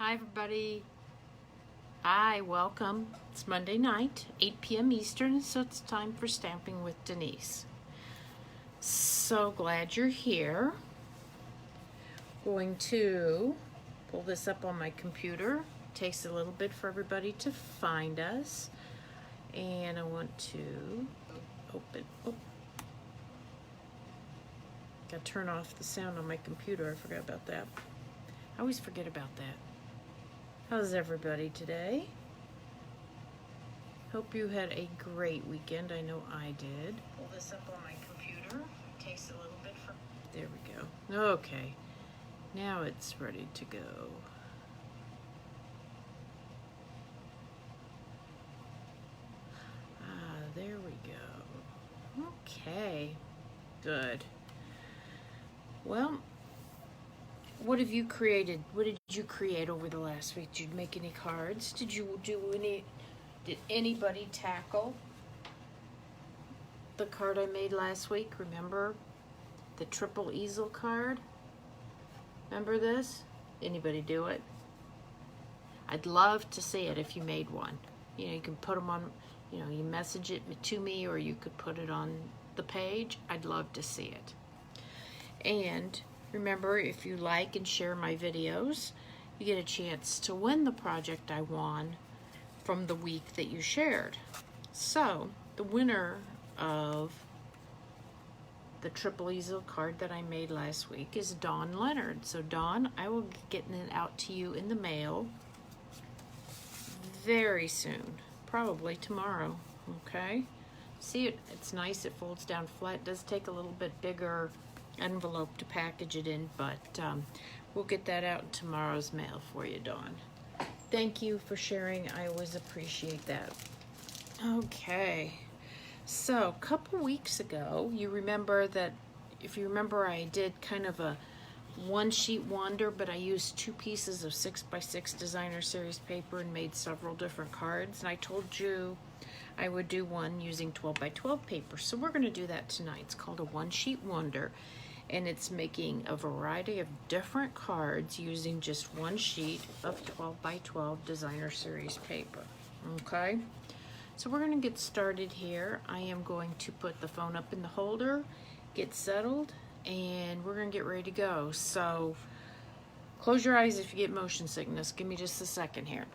Hi everybody. Hi, welcome. It's Monday night, 8 p.m. Eastern, so it's time for Stamping with Denise. So glad you're here. Going to pull this up on my computer. Takes a little bit for everybody to find us. And I want to open. Oh. Gotta turn off the sound on my computer. I forgot about that. I always forget about that. How's everybody today? Hope you had a great weekend. I know I did. Pull this up on my computer. Takes a little bit for... There we go. Okay. Now it's ready to go. There we go. Okay. Good. Well, what have you created? What did you create over the last week? Did you make any cards? Did you do any... Did anybody tackle the card I made last week? Remember the triple easel card? Remember this? Anybody do it? I'd love to see it if you made one. You know, you can put them on, you know, you message it to me or you could put it on the page. I'd love to see it. And remember, if you like and share my videos, you get a chance to win the project I won from the week that you shared. So, the winner of the triple easel card that I made last week is Dawn Leonard. So Dawn, I will be getting it out to you in the mail very soon, probably tomorrow, okay? See, it's nice, it folds down flat. It does take a little bit bigger envelope to package it in, but we'll get that out in tomorrow's mail for you, Dawn. Thank you for sharing. I always appreciate that. Okay, so a couple weeks ago, you remember that, if you remember, I did kind of a one sheet wonder, but I used 2 pieces of 6x6 designer series paper and made several different cards. And I told you I would do one using 12x12 paper. So we're going to do that tonight. It's called a one sheet wonder. And it's making a variety of different cards using just one sheet of 12x12 designer series paper. Okay, so we're going to get started here. I am going to put the phone up in the holder, get settled, and we're going to get ready to go. So close your eyes if you get motion sickness. Give me just a second here.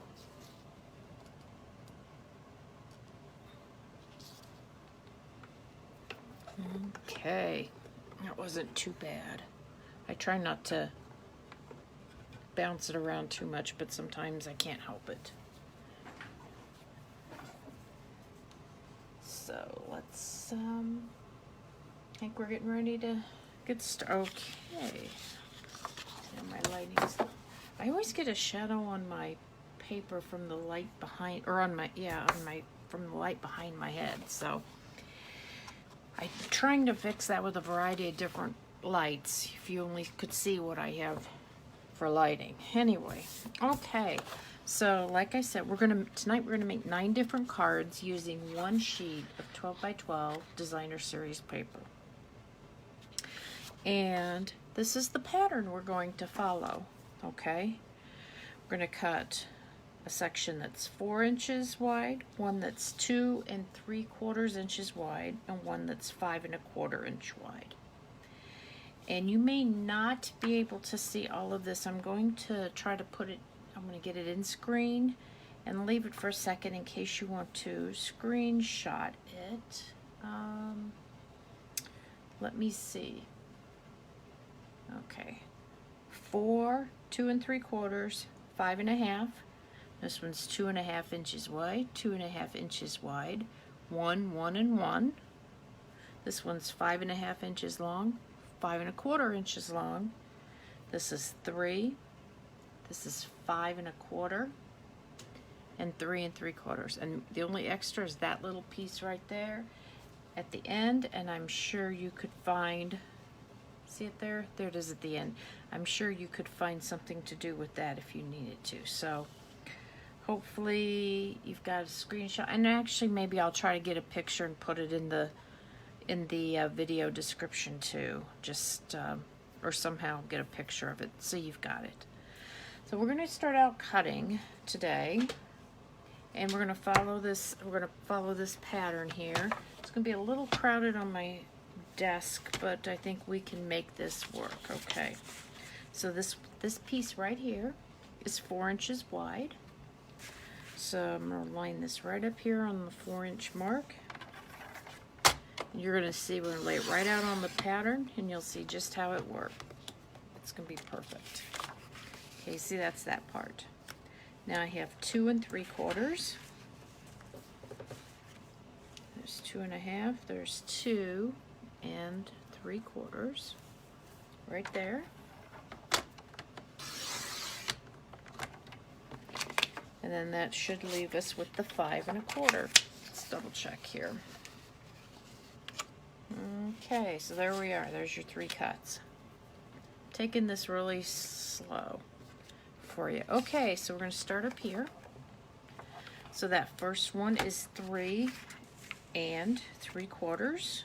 Okay. That wasn't too bad. I try not to bounce it around too much, but sometimes I can't help it. So let's, I think we're getting ready to get started. Okay. And my lighting's, I always get a shadow on my paper from the light behind, or on my, from the light behind my head, so. I'm trying to fix that with a variety of different lights, if you only could see what I have for lighting. Anyway, okay, so like I said, tonight we're gonna make 9 different cards using one sheet of 12x12 designer series paper. And this is the pattern we're going to follow, okay? We're gonna cut a section that's 4 inches wide, one that's 2 3/4 inches wide, and one that's 5 1/4 inch wide. And you may not be able to see all of this. I'm going to try to put it, I'm going to get it in screen and leave it for a second in case you want to screenshot it. Let me see. Okay, 4, 2 3/4, 5 1/2. This one's 2 1/2 inches wide, 2 1/2 inches wide, 1, 1 and 1. This one's 5 1/2 inches long, 5 1/4 inches long. This is 3. This is 5 1/4, and 3 3/4. And the only extra is that little piece right there at the end. And I'm sure you could find, see it there? There it is at the end. I'm sure you could find something to do with that if you needed to. So hopefully you've got a screenshot, and actually maybe I'll try to get a picture and put it in the video description too, just or somehow get a picture of it so you've got it. So we're going to start out cutting today, and we're going to follow this. We're going to follow this pattern here. It's going to be a little crowded on my desk, but I think we can make this work. Okay. So this piece right here is 4 inches wide. So I'm going to line this right up here on the 4-inch mark. You're going to see we're going to lay it right out on the pattern, and you'll see just how it works. It's going to be perfect. Okay, see, that's that part. Now I have 2 3/4. There's 2 1/2. There's 2 3/4 right there. And then that should leave us with the 5 1/4. Let's double check here. Okay, so there we are. There's your 3 cuts. Taking this really slow for you. Okay, so we're going to start up here. So that first one is 3 3/4.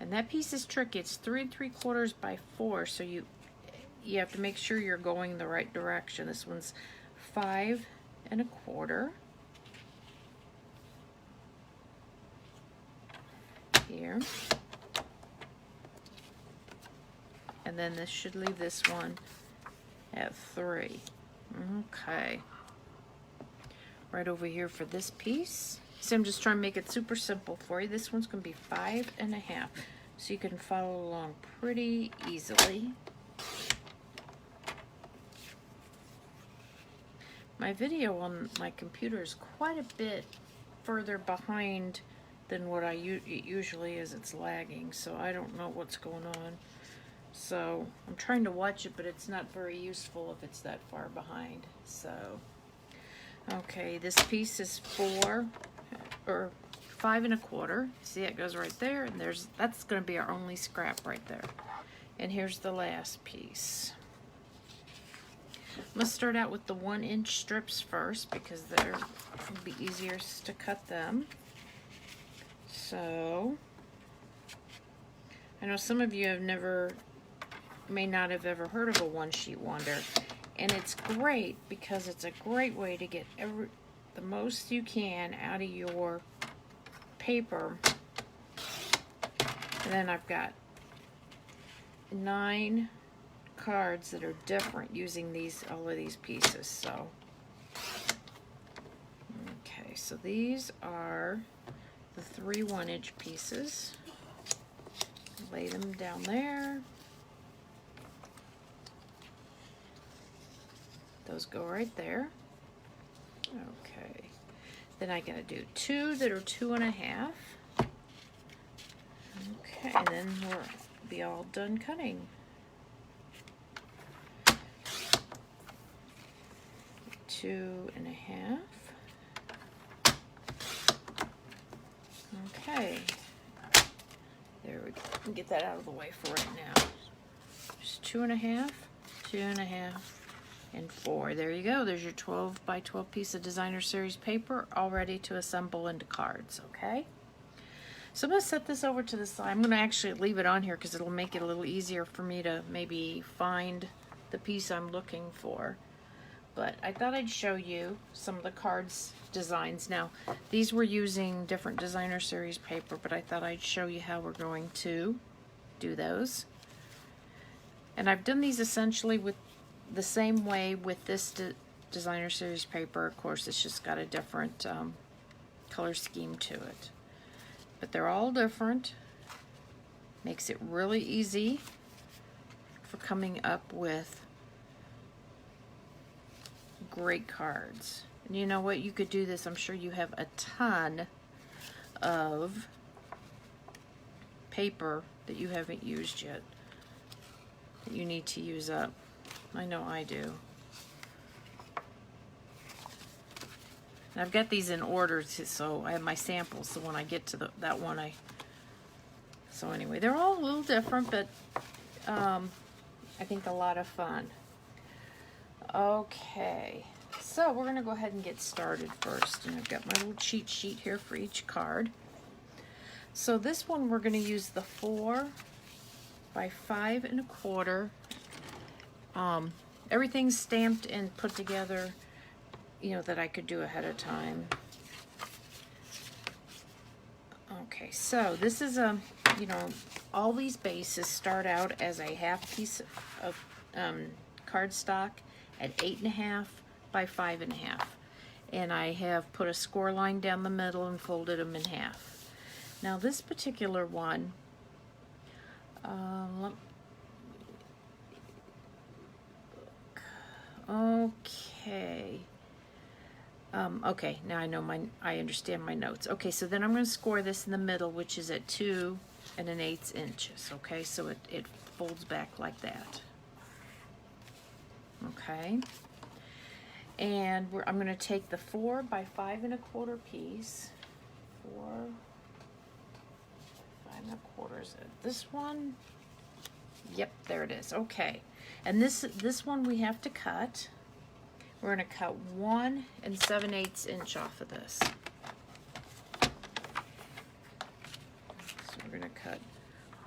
And that piece is tricky. It's 3 3/4 by 4, so you have to make sure you're going the right direction. This one's 5 1/4. Here. And then this should leave this one at 3. Okay. Right over here for this piece. So I'm just trying to make it super simple for you. This one's going to be 5 1/2. So you can follow along pretty easily. My video on my computer is quite a bit further behind than what it usually is. It's lagging, so I don't know what's going on. So I'm trying to watch it, but it's not very useful if it's that far behind. So, okay, this piece is 5 1/4. See, it goes right there, and that's going to be our only scrap right there. And here's the last piece. Let's start out with the 1-inch strips first, because it'll be easier to cut them. So, I know some of you may not have ever heard of a one-sheet wonder, and it's great because it's a great way to get the most you can out of your paper. And then I've got 9 cards that are different using all of these pieces. So, okay, so these are the 3 1-inch pieces. Lay them down there. Those go right there. Okay. Then I gotta do 2 that are 2 1/2. Okay, and then we'll be all done cutting. 2 1/2. Okay. There we go. Get that out of the way for right now. Just 2 1/2, 2 1/2, and 4. There you go. There's your 12 by 12 piece of designer series paper, all ready to assemble into cards. Okay. So I'm going to set this over to the side. I'm going to actually leave it on here because it'll make it a little easier for me to maybe find the piece I'm looking for. But I thought I'd show you some of the cards designs. Now, these were using different designer series paper, but I thought I'd show you how we're going to do those. And I've done these essentially with the same way with this designer series paper. Of course, it's just got a different color scheme to it. But they're all different. Makes it really easy for coming up with great cards. And you know what? You could do this. I'm sure you have a ton of paper that you haven't used yet that you need to use up. I know I do. And I've got these in order, so I have my samples, so when I get to that one, so anyway, they're all a little different, but I think a lot of fun. Okay, so we're going to go ahead and get started first. And I've got my little cheat sheet here for each card. So this one we're going to use the 4 by 5 1/4. Everything's stamped and put together, you know, that I could do ahead of time. Okay, so this is a, you know, all these bases start out as a half piece of cardstock at 8 1/2 by 5 1/2. And I have put a score line down the middle and folded them in half. Now this particular one, okay. Okay, now I understand my notes. Okay, so then I'm going to score this in the middle, which is at 2 1/8 inches. Okay, so it folds back like that. Okay. And I'm going to take the 4 by 5 1/4 piece. 4 5 1/4 is it? This one? Yep, there it is. Okay. And this one we have to cut. We're going to cut 1 7/8 inch off of this. So we're going to cut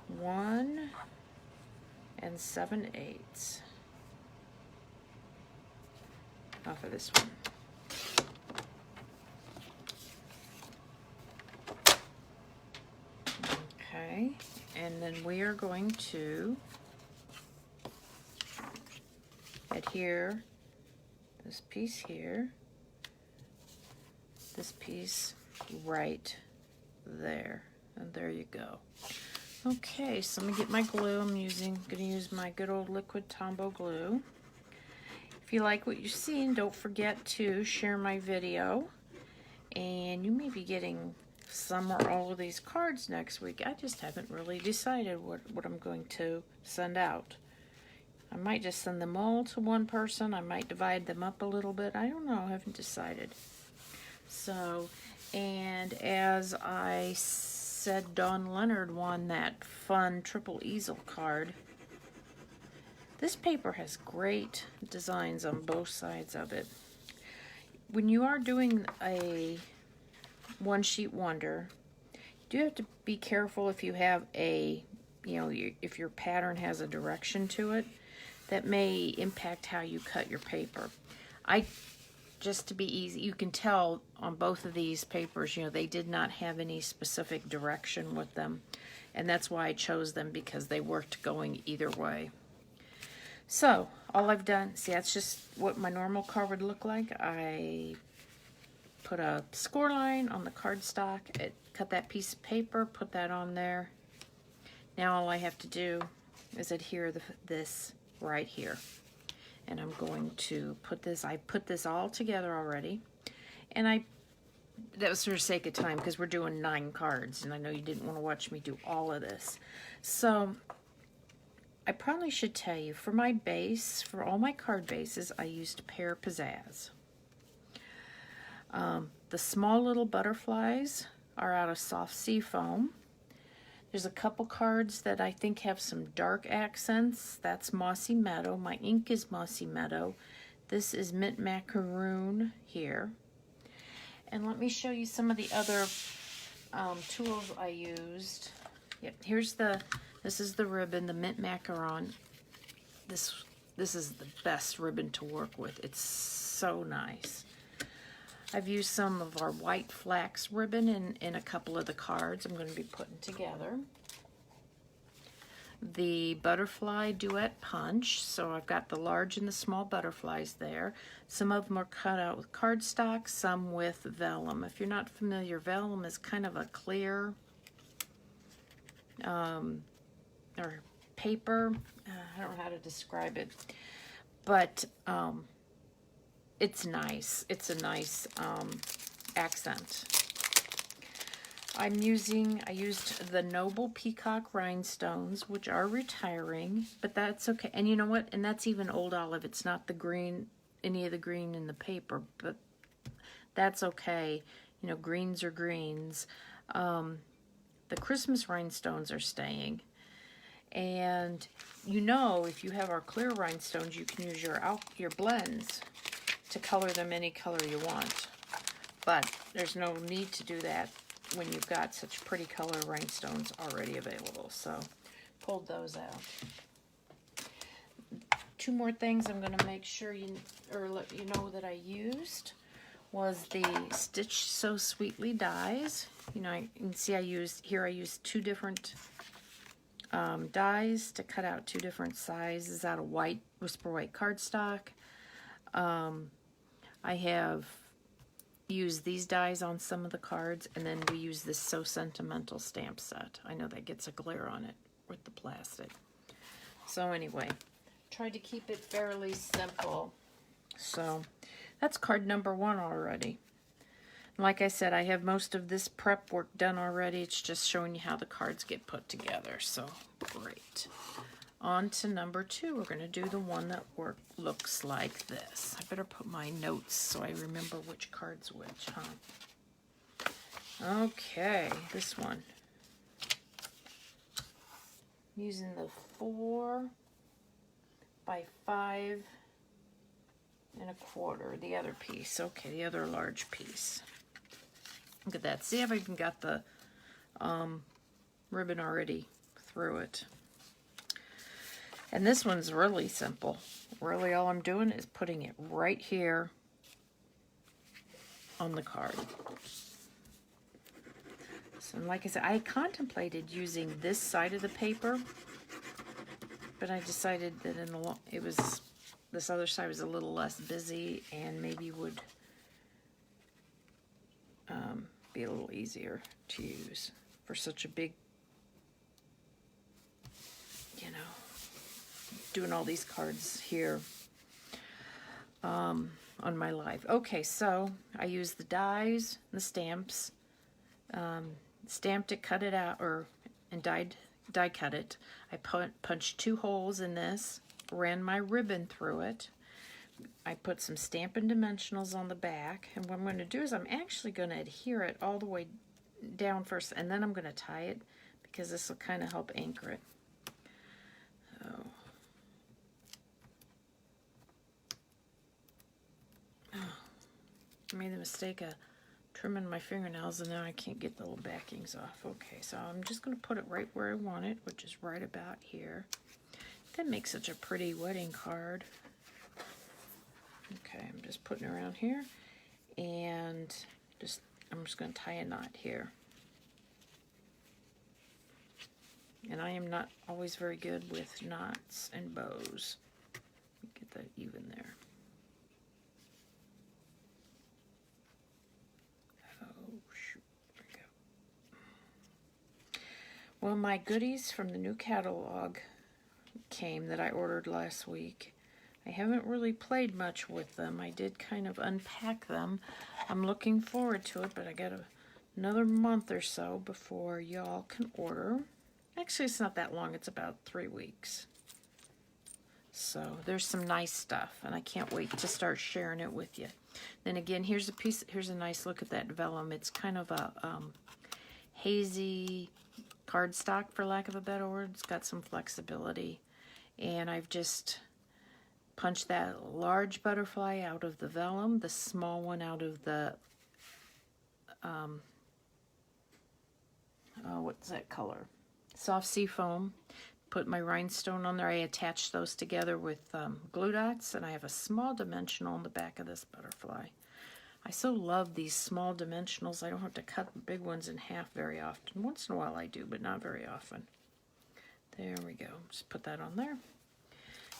1 7/8 off of this one. Okay, and then we are going to adhere this piece here, this piece right there, and there you go. Okay, so let me get my glue. I'm going to use my good old liquid Tombow glue. If you like what you're seeing, don't forget to share my video, and you may be getting some or all of these cards next week. I just haven't really decided what I'm going to send out. I might just send them all to one person. I might divide them up a little bit. I don't know. I haven't decided. So, and as I said, Dawn Leonard won that fun triple easel card. This paper has great designs on both sides of it. When you are doing a one sheet wonder, you do have to be careful if you have a, you know, if your pattern has a direction to it. That may impact how you cut your paper. Just to be easy, you can tell on both of these papers, you know, they did not have any specific direction with them. And that's why I chose them, because they worked going either way. So, all I've done, see, that's just what my normal card would look like. I put a score line on the cardstock, cut that piece of paper, put that on there. Now all I have to do is adhere this right here, and I'm going to put this, I put this all together already, and that was for the sake of time, because we're doing 9 cards, and I know you didn't want to watch me do all of this. So I probably should tell you, for my base, for all my card bases, I used Pear Pizzazz. The small little butterflies are out of soft Seafoam. There's a couple cards that I think have some dark accents. That's Mossy Meadow. My ink is Mossy Meadow. This is Mint Macaron here. And let me show you some of the other tools I used. Yep, this is the ribbon, the Mint Macaron. This is the best ribbon to work with. It's so nice. I've used some of our white flax ribbon in a couple of the cards I'm going to be putting together. The butterfly Duet punch, so I've got the large and the small butterflies there. Some of them are cut out with cardstock, some with vellum. If you're not familiar, vellum is kind of a clear or paper. I don't know how to describe it, but it's nice. It's a nice accent. I used the Noble Peacock Rhinestones, which are retiring, but that's okay. And you know what? And that's even Old Olive. It's not the green, any of the green in the paper, but that's okay. You know, greens are greens. The Christmas rhinestones are staying. And you know, if you have our clear rhinestones, you can use your blends to color them any color you want. But there's no need to do that when you've got such pretty color rhinestones already available. So pulled those out. Two more things I'm going to make sure you, or let you know that I used, was the Stitch So Sweetly dies. You know, you can see I used 2 different dies to cut out 2 different sizes out of white, Whisper White cardstock. I have used these dies on some of the cards, and then we use this So Sentimental stamp set. I know that gets a glare on it with the plastic. So anyway, tried to keep it fairly simple. So that's card number 1 already. Like I said, I have most of this prep work done already. It's just showing you how the cards get put together. So great. On to number 2. We're going to do the one that looks like this. I better put my notes so I remember which card's which, huh? Okay, this one. Using the 4 by 5 1/4, the other piece. Okay, the other large piece. Look at that. See, I've even got the ribbon already through it. And this one's really simple. Really, all I'm doing is putting it right here on the card. So, like I said, I contemplated using this side of the paper, but I decided that this other side was a little less busy and maybe would be a little easier to use for such a big, you know, doing all these cards here on my live. Okay, so I used the dies, the stamps, stamped it, cut it out, and die cut it. I punched 2 holes in this, ran my ribbon through it. I put some Stampin' dimensionals on the back, and what I'm going to do is I'm actually going to adhere it all the way down first, and then I'm going to tie it because this will kind of help anchor it. So, I made the mistake of trimming my fingernails, and now I can't get the little backings off. Okay, so I'm just going to put it right where I want it, which is right about here. That makes such a pretty wedding card. Okay, I'm just putting it around here, and I'm just going to tie a knot here. And I am not always very good with knots and bows. Get that even there. Oh, shoot. There we go. Well, my goodies from the new catalog came that I ordered last week. I haven't really played much with them. I did kind of unpack them. I'm looking forward to it, but I got another month or so before y'all can order. Actually, it's not that long. It's about 3 weeks. So there's some nice stuff, and I can't wait to start sharing it with you. Then again, here's a nice look at that vellum. It's kind of a hazy cardstock, for lack of a better word. It's got some flexibility, and I've just punch that large butterfly out of the vellum, the small one out of the, what's that color? Soft Seafoam. Put my rhinestone on there. I attached those together with glue dots, and I have a small dimensional on the back of this butterfly. I so love these small dimensionals. I don't have to cut the big ones in half very often. Once in a while I do, but not very often. There we go. Just put that on there.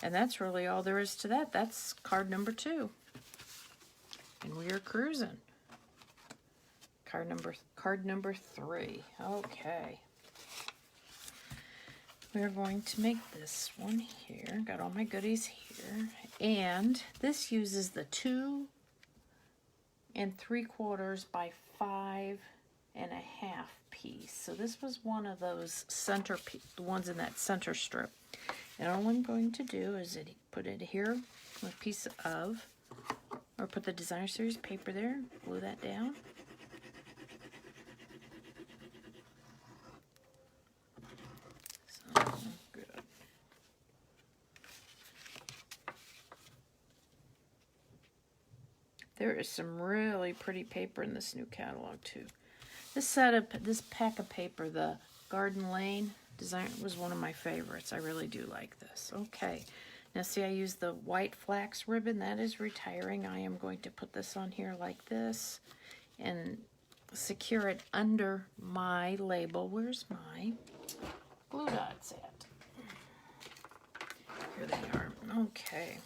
And that's really all there is to that. That's card number 2. And we are cruising. Card number 3. Okay. We're going to make this one here. Got all my goodies here. And this uses the 2 3/4 by 5 1/2 piece. So this was one of those the ones in that center strip. And all I'm going to do is put it here with a piece of, or put the Designer Series paper there, glue that down. So good. There is some really pretty paper in this new catalog too. This pack of paper, the Garden Lane design, was one of my favorites. I really do like this. Okay, now see, I use the white flax ribbon. That is retiring. I am going to put this on here like this and secure it under my label. Where's my glue dots at? Here they are. Okay.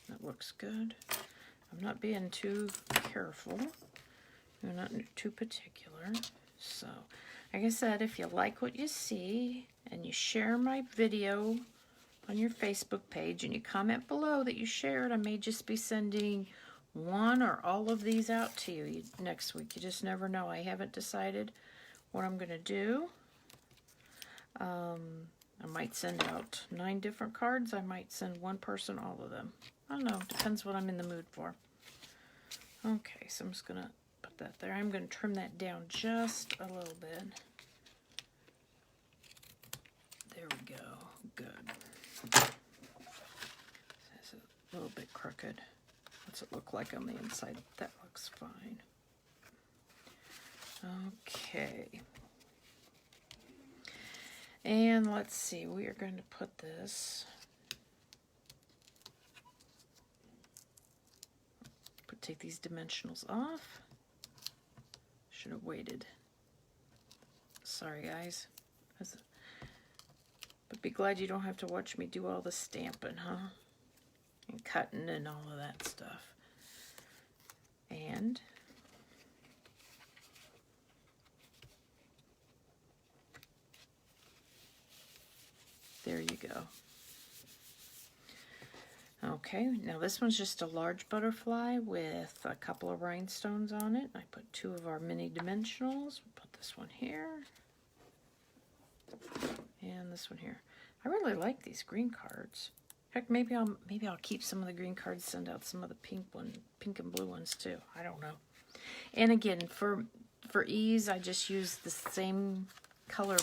That looks good. I'm not being too careful. I'm not too particular. So, like I said, if you like what you see and you share my video on your Facebook page and you comment below that you shared, I may just be sending one or all of these out to you next week. You just never know. I haven't decided what I'm going to do. I might send out 9 different cards. I might send one person all of them. I don't know. Depends what I'm in the mood for. Okay, so I'm just going to put that there. I'm going to trim that down just a little bit. There we go. Good. It's a little bit crooked. What's it look like on the inside? That looks fine. Okay. And let's see, we are going to put this, take these dimensionals off. Should have waited. Sorry guys. But be glad you don't have to watch me do all the stamping, huh? And cutting and all of that stuff. And there you go. Okay, now this one's just a large butterfly with a couple of rhinestones on it. I put 2 of our mini dimensionals. We'll put this one here. And this one here. I really like these green cards. In fact, maybe I'll keep some of the green cards, send out some of the pink and blue ones too. I don't know. And again, for ease, I just use the same color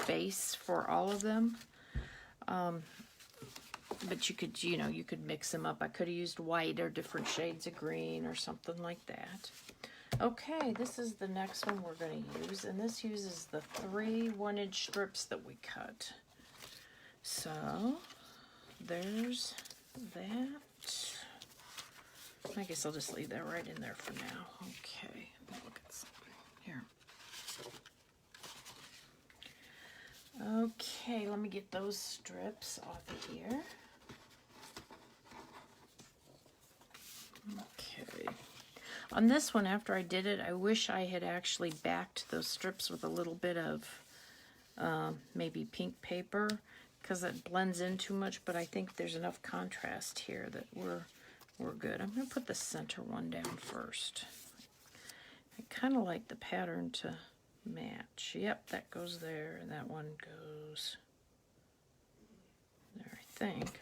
base for all of them. But you could, you could mix them up. I could have used white or different shades of green or something like that. Okay, this is the next one we're going to use, and this uses the 3 1-inch strips that we cut. So, there's that. I guess I'll just leave that right in there for now. Okay, look at something here. Okay, let me get those strips off of here. Okay. On this one, after I did it, I wish I had actually backed those strips with a little bit of maybe pink paper, because it blends in too much, but I think there's enough contrast here that we're good. I'm going to put the center one down first. I kind of like the pattern to match. Yep, that goes there, and that one goes there, I think.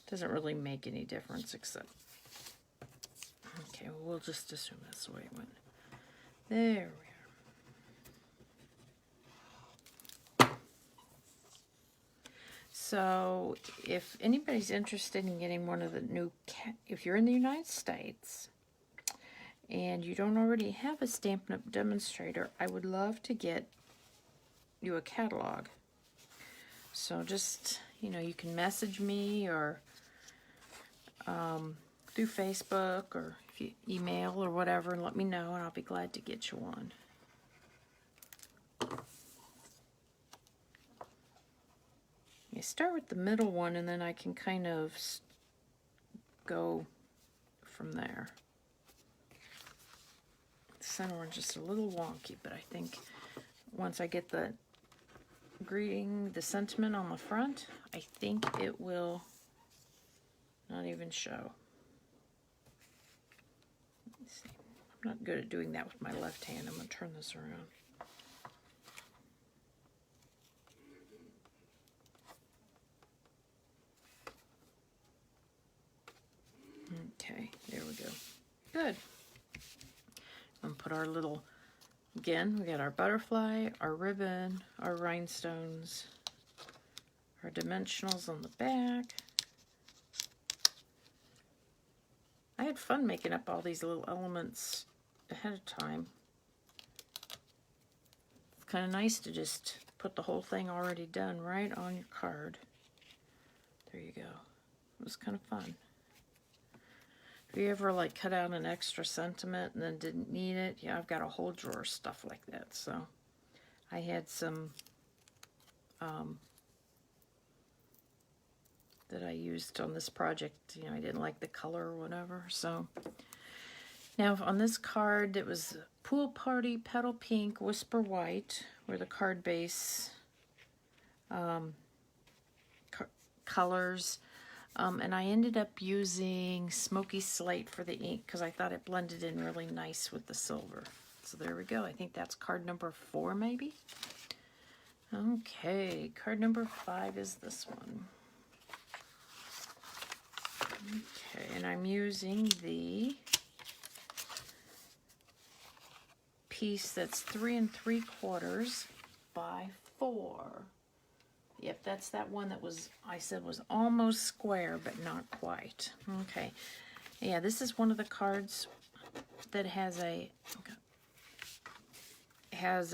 Doesn't really make any difference except, okay, well, we'll just assume that's the way it went. There we are. So if anybody's interested in getting one of the new, if you're in the United States and you don't already have a Stampin' Up! Demonstrator, I would love to get you a catalog. So just, you can message me or through Facebook, or if you email or whatever, and let me know, and I'll be glad to get you one. You start with the middle one, and then I can kind of go from there. The center one's just a little wonky, but I think once I get the greeting, the sentiment on the front, I think it will not even show. Let's see. I'm not good at doing that with my left hand. I'm going to turn this around. Okay, there we go. Good. I'm going to put our little, again, we got our butterfly, our ribbon, our rhinestones, our dimensionals on the back. I had fun making up all these little elements ahead of time. It's kind of nice to just put the whole thing already done right on your card. There you go. It was kind of fun. If you ever like cut out an extra sentiment and then didn't need it, yeah, I've got a whole drawer of stuff like that. So I had some that I used on this project. You know, I didn't like the color or whatever. So now on this card, it was Pool Party, Petal Pink, Whisper White, were the card base colors. And I ended up using Smoky Slate for the ink because I thought it blended in really nice with the silver. So there we go. I think that's card number 4 maybe. Okay, card number 5 is this one. Okay, and I'm using the piece that's 3 3/4 by 4. Yep, that's that one that was, I said was almost square, but not quite. Okay, yeah, this is one of the cards that has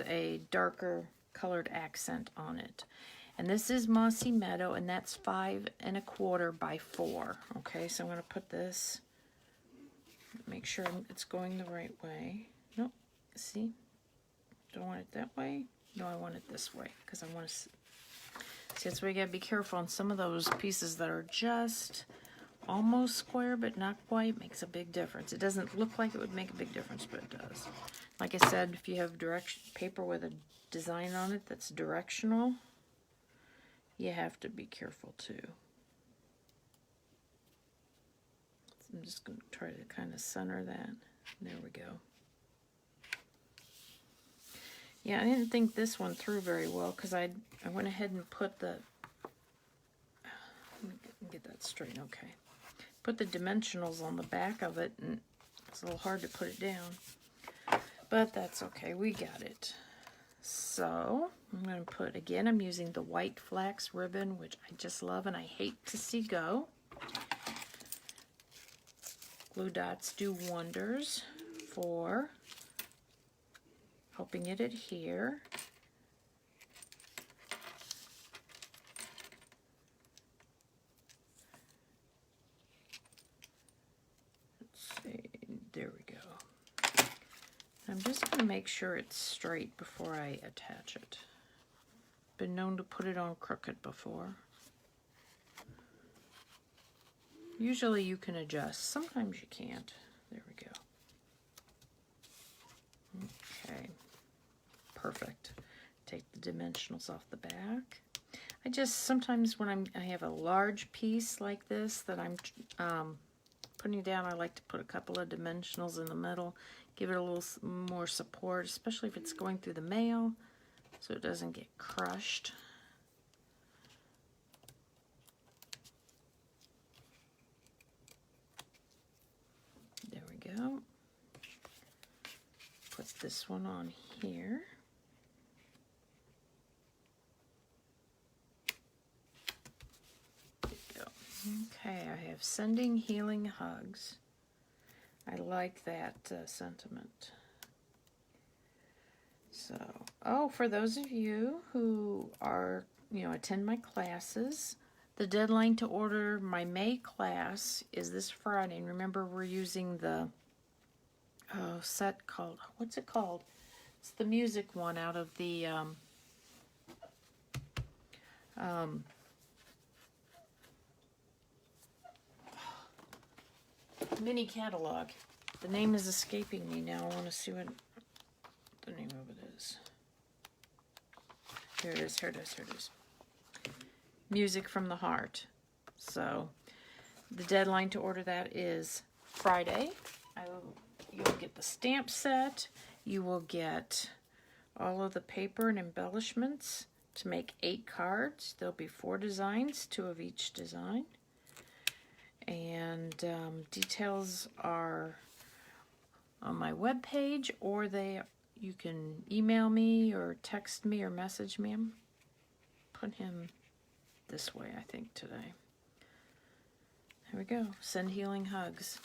a darker colored accent on it. And this is Mossy Meadow, and that's 5 1/4 by 4. Okay, so I'm going to put this, make sure it's going the right way. Nope, see? Don't want it that way. No, I want it this way, because I want to see, that's why you got to be careful on some of those pieces that are just almost square, but not quite, makes a big difference. It doesn't look like it would make a big difference, but it does. Like I said, if you have paper with a design on it that's directional, you have to be careful too. So I'm just going to try to kind of center that. There we go. Yeah, I didn't think this one through very well because I went ahead and put the, let me get that straight, okay. Put the dimensionals on the back of it, and it's a little hard to put it down. But that's okay, we got it. So, I'm going to put, again, I'm using the white flax ribbon, which I just love and I hate to see go. Glue dots do wonders for helping it adhere. Let's see, there we go. I'm just going to make sure it's straight before I attach it. Been known to put it on crooked before. Usually you can adjust, sometimes you can't. There we go. Okay, perfect. Take the dimensionals off the back. I just, sometimes when I have a large piece like this that I'm putting down, I like to put a couple of dimensionals in the middle, give it a little more support, especially if it's going through the mail, so it doesn't get crushed. There we go. Put this one on here. There you go. Okay, I have Sending Healing Hugs. I like that sentiment. So, oh, for those of you who are, attend my classes, the deadline to order my May class is this Friday. And remember, we're using the set called, what's it called? It's the music one out of the mini catalog. The name is escaping me now. I want to see what the name of it is. Here it is, here it is, here it is. Music from the Heart. So the deadline to order that is Friday. You'll get the stamp set. You will get all of the paper and embellishments to make 8 cards. There'll be 4 designs, 2 of each design. And details are on my webpage, or you can email me or text me or message me. I'm putting him this way, I think, today. There we go. Send Healing Hugs.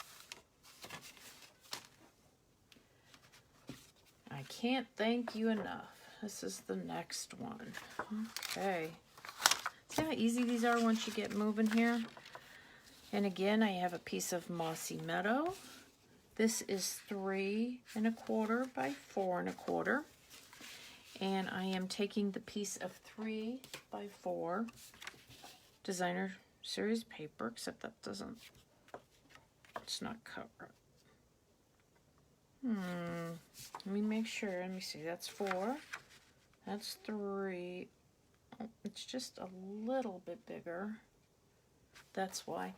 I can't thank you enough. This is the next one. Okay. See how easy these are once you get moving here? And again, I have a piece of Mossy Meadow. This is 3 1/4 by 4 1/4. And I am taking the piece of 3 by 4 designer series paper, except that doesn't, it's not cut right. Let me make sure. Let me see. That's 4. That's 3. Oh, it's just a little bit bigger. That's why.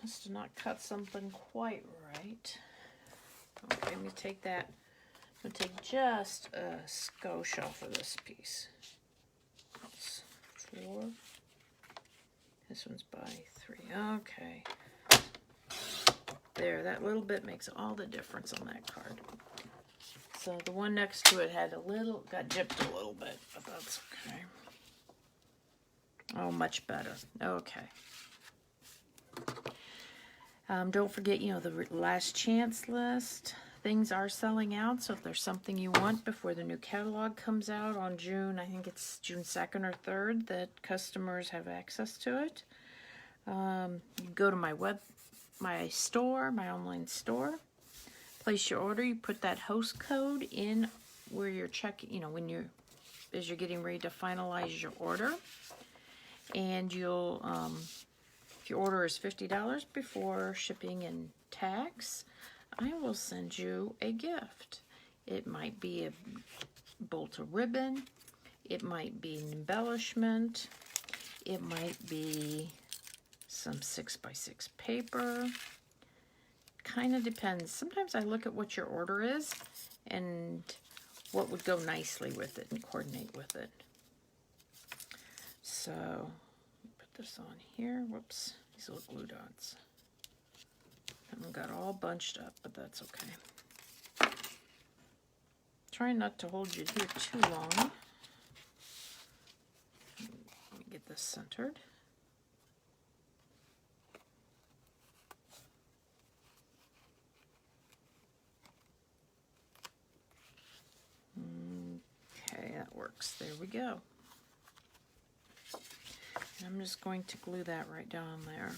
Must have not cut something quite right. Okay, let me take that. I'm going to take just a skosh off of this piece. That's 4. This one's by 3. Okay. There, that little bit makes all the difference on that card. So the one next to it had a little, got gypped a little bit, but that's okay. Oh, much better. Okay. Don't forget, you know, the last chance list. Things are selling out, so if there's something you want before the new catalog comes out on June, I think it's June 2nd or 3rd, that customers have access to it. You go to my store, my online store, place your order, you put that host code in where you're checking, you know, as you're getting ready to finalize your order, and you'll, if your order is $50 before shipping and tax, I will send you a gift. It might be a bolt of ribbon, it might be an embellishment, it might be some 6x6 paper. Kind of depends. Sometimes I look at what your order is and what would go nicely with it and coordinate with it. So, put this on here. Whoops, these little glue dots. Haven't got all bunched up, but that's okay. Try not to hold you here too long. Let me get this centered. Okay, that works. There we go. And I'm just going to glue that right down there.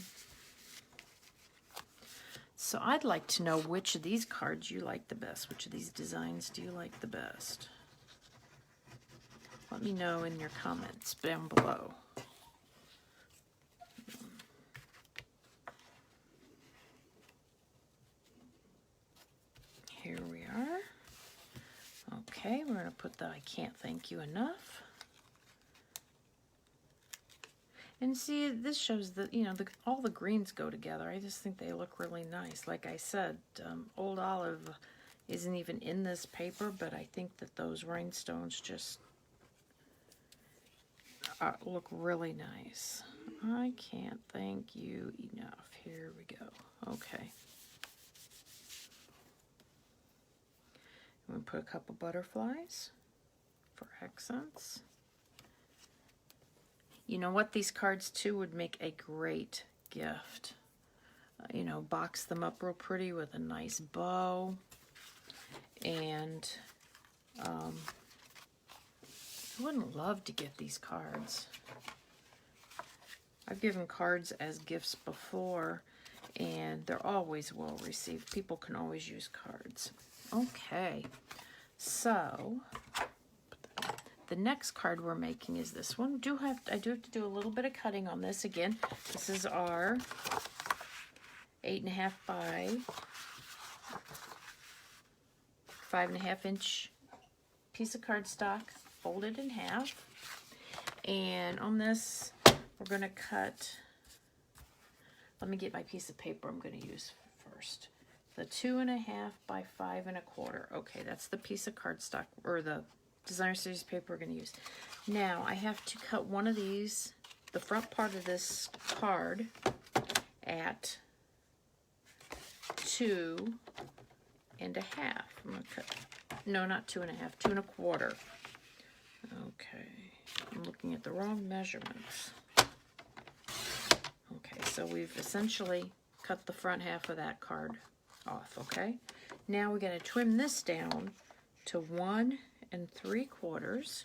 So I'd like to know which of these cards you like the best. Which of these designs do you like the best? Let me know in your comments down below. Here we are. Okay, we're going to put the I can't thank you enough. And see, this shows that, you know, all the greens go together. I just think they look really nice. Like I said, Old Olive isn't even in this paper, but I think that those rhinestones just look really nice. I can't thank you enough. Here we go. Okay. I'm going to put a couple butterflies for accents. You know what? These cards, too, would make a great gift. You know, box them up real pretty with a nice bow. And I wouldn't love to get these cards. I've given cards as gifts before, and they're always well received. People can always use cards. Okay, so the next card we're making is this one. I do have to do a little bit of cutting on this. Again, this is our 8.5 by 5.5 inch piece of cardstock, folded in half. And on this, we're going to cut, let me get my piece of paper I'm going to use first. The 2.5 by 5 1/4. Okay, that's the piece of cardstock, or the designer series paper we're going to use. Now, I have to cut one of these, the front part of this card, at 2.5. I'm going to cut, no, not 2.5, 2 1/4. Okay, I'm looking at the wrong measurements. Okay, so we've essentially cut the front half of that card off, okay? Now we're going to trim this down to 1 3/4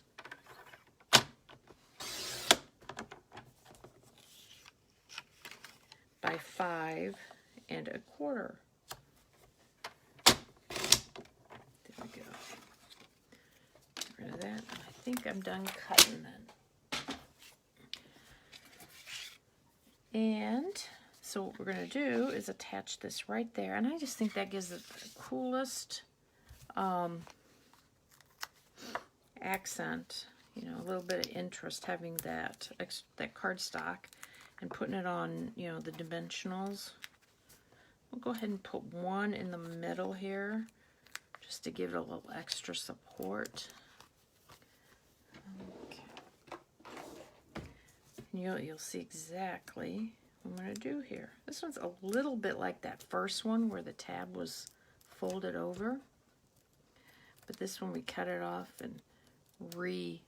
by 5 1/4. There we go. Get rid of that. I think I'm done cutting then. And so what we're going to do is attach this right there. And I just think that gives it the coolest accent, you know, a little bit of interest having that cardstock and putting it on, you know, the dimensionals. We'll go ahead and put one in the middle here just to give it a little extra support. Okay. And you'll see exactly what I'm going to do here. This one's a little bit like that first one where the tab was folded over. But this one we cut it off and we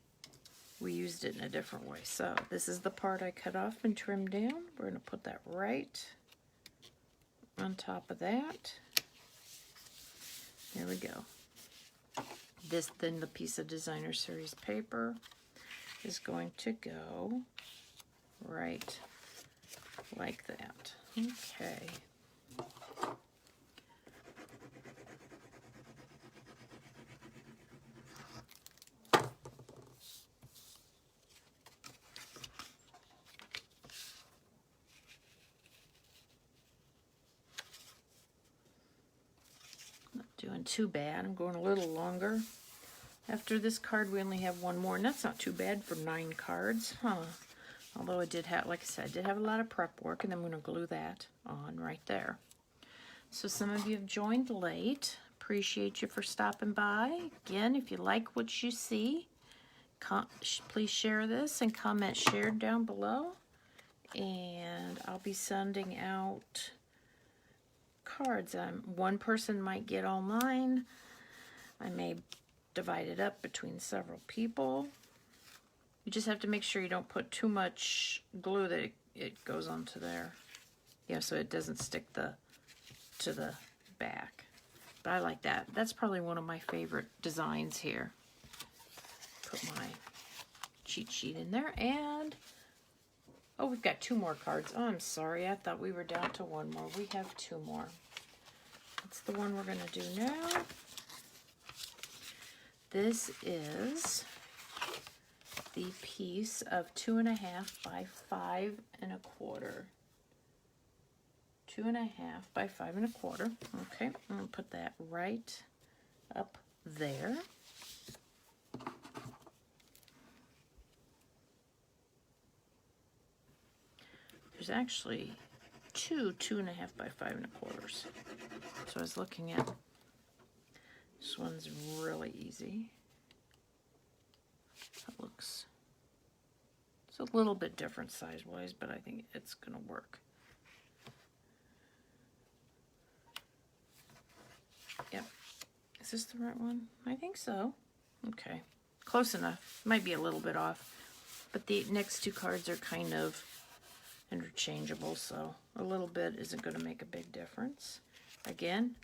used it in a different way. So this is the part I cut off and trimmed down. We're going to put that right on top of that. There we go. Then the piece of designer series paper is going to go right like that. Okay. Doing too bad. I'm going a little longer. After this card, we only have one more, and that's not too bad for 9 cards, huh? Although I did have, like I said, I did have a lot of prep work, and I'm going to glue that on right there. So some of you have joined late. Appreciate you for stopping by. Again, if you like what you see, please share this and comment shared down below. And I'll be sending out cards. One person might get all 9. I may divide it up between several people. You just have to make sure you don't put too much glue that it goes onto there. Yeah, so it doesn't stick to the back. But I like that. That's probably one of my favorite designs here. Put my cheat sheet in there, and oh, we've got 2 more cards. Oh, I'm sorry. I thought we were down to 1 more. We have 2 more. That's the one we're going to do now. This is the piece of 2.5 by 5 1/4. 2.5 by 5 1/4. Okay, I'm going to put that right up there. There's actually 2.5 by 5 1/4. So I was looking at this one's really easy. It looks, it's a little bit different size-wise, but I think it's going to work. Yep. Is this the right one? I think so. Okay. Close enough. Might be a little bit off. But the next 2 cards are kind of interchangeable, so a little bit isn't going to make a big difference. Again,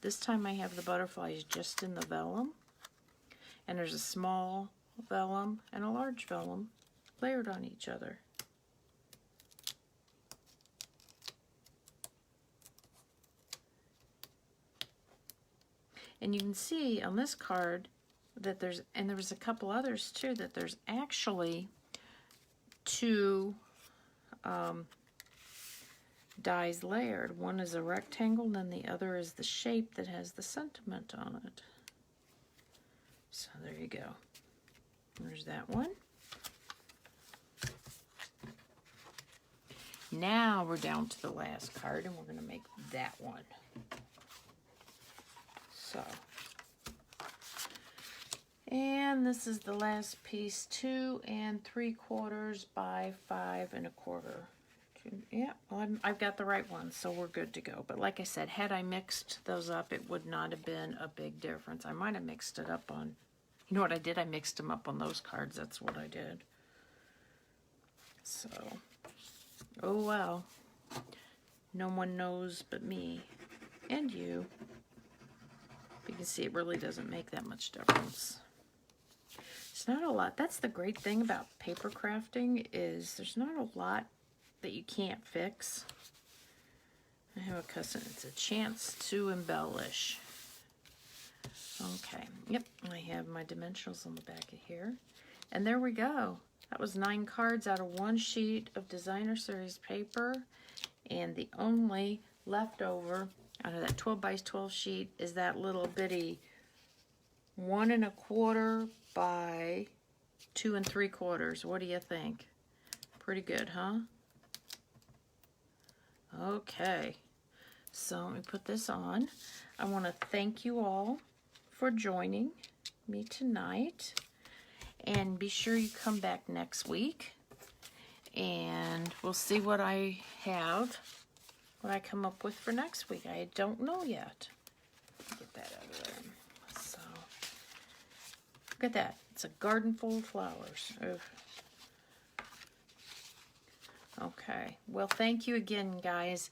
this time I have the butterflies just in the vellum, and there's a small vellum and a large vellum layered on each other. And you can see on this card that there was a couple others too, that there's actually 2 dies layered. One is a rectangle, and then the other is the shape that has the sentiment on it. So there you go. There's that one. Now we're down to the last card, and we're going to make that one. So, and this is the last piece, 2 3/4 by 5 1/4. Yeah, well, I've got the right one, so we're good to go. But like I said, had I mixed those up, it would not have been a big difference. I might have mixed it up on, you know what I did? I mixed them up on those cards. That's what I did. So, oh well. No one knows but me and you, You can see it really doesn't make that much difference. It's not a lot. That's the great thing about paper crafting, is there's not a lot that you can't fix. I have a custom. It's a chance to embellish. Okay. Yep. I have my dimensionals on the back of here. And there we go. That was 9 cards out of 1 sheet of designer series paper. And the only leftover out of that 12 by 12 sheet is that little bitty 1 1/4 by 2 3/4. What do you think? Pretty good, huh? Okay. So let me put this on. I want to thank you all for joining me tonight. And be sure you come back next week. And we'll see what I have, what I come up with for next week. I don't know yet. Get that out of there. So, look at that. It's a garden full of flowers. Oof. Okay. Well, thank you again, guys.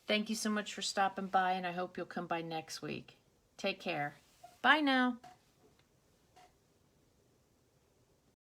Thank you so much for stopping by, and I hope you'll come by next week. Take care. Bye now.